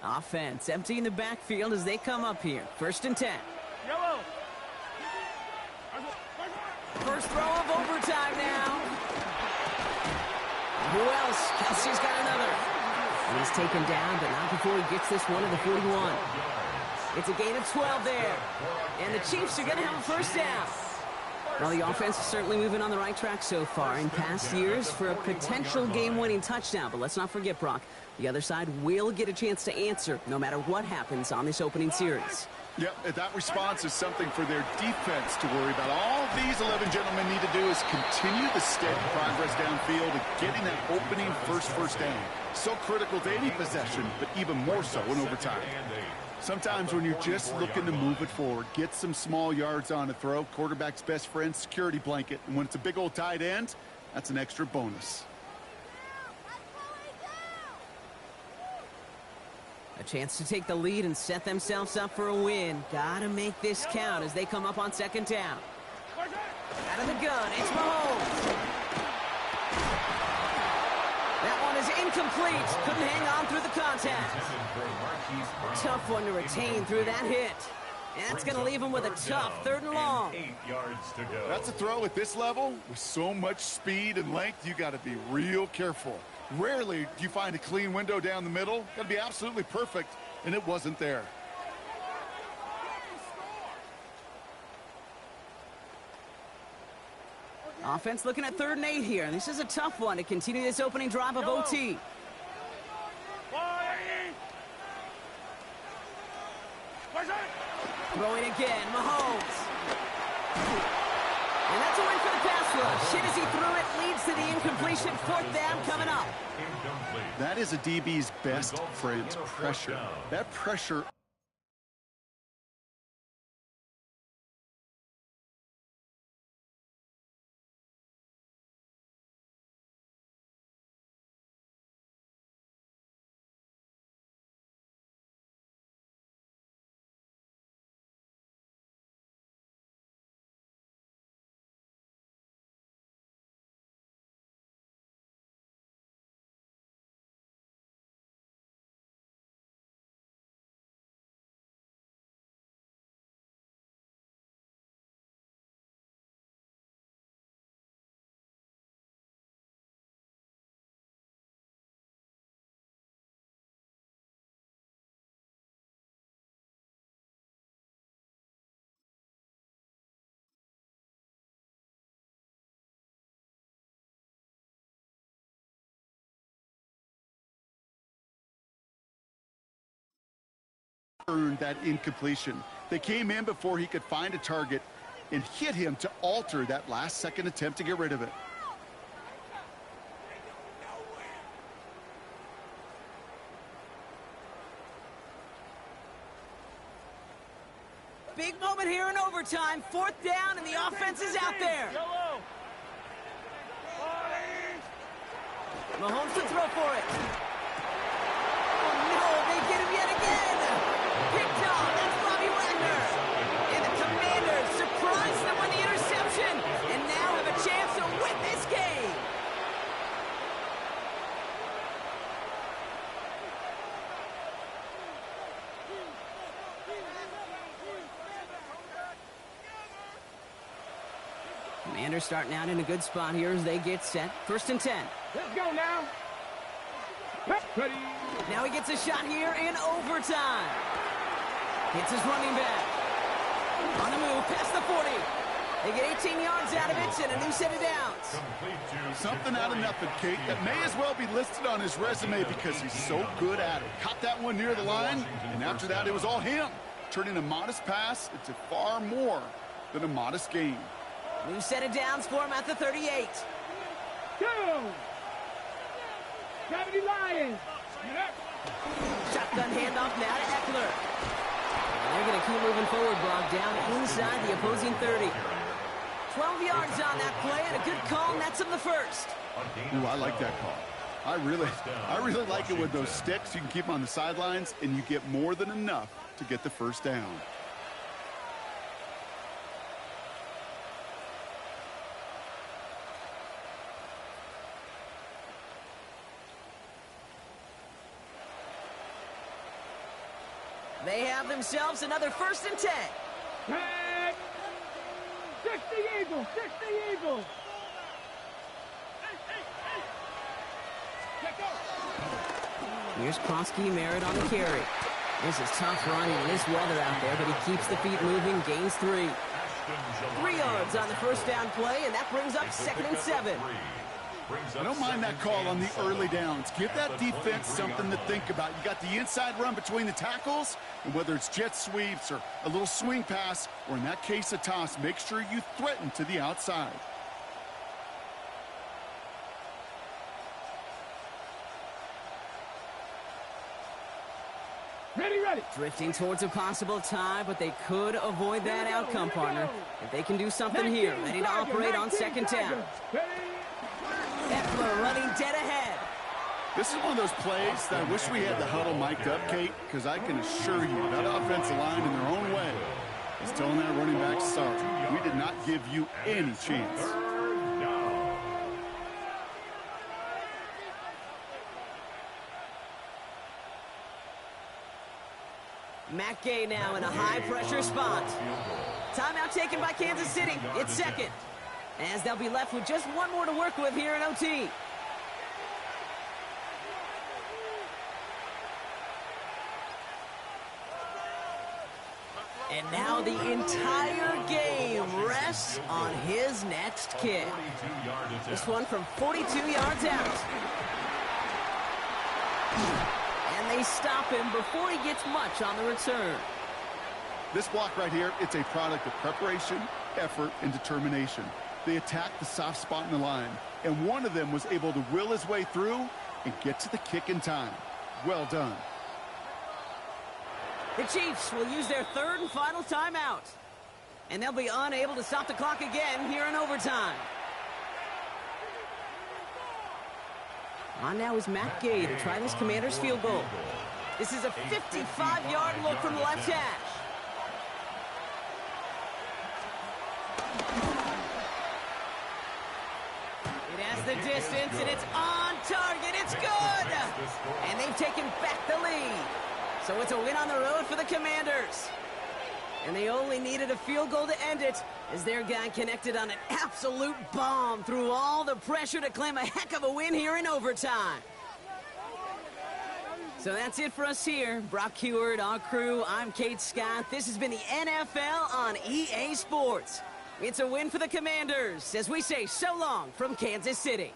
Offense emptying the backfield as they come up here. 1st and 10. Yellow. First throw of overtime now. Who else? Kelsey's got another. And he's taken down, but not before he gets this one to the 41. It's a gain of 12 there. And the Chiefs are going to have a 1st down. Well, the offense is certainly moving on the right track so far in past years for a potential game-winning touchdown. But let's not forget, Brock, the other side will get a chance to answer no matter what happens on this opening series. Yep, that response is something for their defense to worry about. All these 11 gentlemen need to do is continue the steady progress downfield and getting that opening first down. So critical to any possession, but even more so in overtime. Sometimes when you're just looking to move it forward, get some small yards on a throw, quarterback's best friend, security blanket. And when it's a big old tight end, that's an extra bonus. A chance to take the lead and set themselves up for a win. Gotta make this count as they come up on 2nd down. Out of the gun, it's Mahomes. That one is incomplete. Couldn't hang on through the contact. Tough one to retain through that hit. And that's going to leave him with a tough 3rd and long. 8 yards to go. That's a throw at this level. With so much speed and length, you got to be real careful. Rarely do you find a clean window down the middle. Got to be absolutely perfect, and it wasn't there. Offense looking at 3rd and 8 here. This is a tough one to continue this opening drive of OT. Throwing again, Mahomes. And that's a win for the pass rush. Hit as he threw it, leads to the incompletion. 4th down coming up. That is a DB's best friend, pressure. That pressure earned that incompletion. They came in before he could find a target and hit him to alter that last-second attempt to get rid of it. Big moment here in overtime. 4th down, and the offense is out there. Mahomes to throw for it. Oh, no, they get him yet again. Picked off. That's Bobby Wagner. And the Commanders surprise them with the interception and now have a chance to win this game. Commanders starting out in a good spot here as they get set. 1st and 10. Let's go now. Ready. Now he gets a shot here in overtime. Hits his running back. On the move, past the 40. They get 18 yards out of it and a new set of downs. Something out of nothing, Kate. That may as well be listed on his resume because he's so good at it. Caught that one near the line, and after that, it was all him. Turning a modest pass into far more than a modest gain. New set of downs for him at the 38. Go! Gravity Lions! Shotgun handoff now to Eckler. And they're going to keep moving forward, Brock, down inside the opposing 30. 12 yards on that play, and a good call nets him the first. Ooh, I like that call. I really like it with those sticks. You can keep them on the sidelines, and you get more than enough to get the first down. They have themselves another 1st and 10. Tag! 60 Eagles! 60 Eagles! Here's Kronsky Merritt on the carry. This is tough running in this weather out there, but he keeps the feet moving, gains 3. 3 yards on the first down play, and that brings up 2nd and 7. I don't mind that call on the early downs. Give that defense something to think about. You got the inside run between the tackles, and whether it's jet sweeps or a little swing pass, or in that case a toss, make sure you threaten to the outside. Ready, ready. Drifting towards a possible tie, but they could avoid that outcome, partner. If they can do something here, ready to operate on 2nd down. Eckler running dead ahead. This is one of those plays that I wish we had the huddle mic'd up, Kate, because I can assure you that offensive line in their own way is telling that running back, sorry, we did not give you any chance. Matt Gay now in a high-pressure spot. Timeout taken by Kansas City. It's 2nd. As they'll be left with just one more to work with here in OT. And now the entire game rests on his next kick. This one from 42 yards out. And they stop him before he gets much on the return. This block right here, it's a product of preparation, effort, and determination. They attacked the soft spot in the line, and one of them was able to will his way through and get to the kick in time. Well done. The Chiefs will use their 3rd and final timeout. And they'll be unable to stop the clock again here in overtime. On now is Matt Gay to try this Commanders field goal. This is a 55-yard look from the left hash. It has the distance, and it's on target. It's good! And they've taken back the lead. So it's a win on the road for the Commanders. And they only needed a field goal to end it as their guy connected on an absolute bomb through all the pressure to claim a heck of a win here in overtime. So that's it for us here. Brock Heward, our crew, I'm Kate Scott. This has been the NFL on EA Sports. It's a win for the Commanders as we say so long from Kansas City.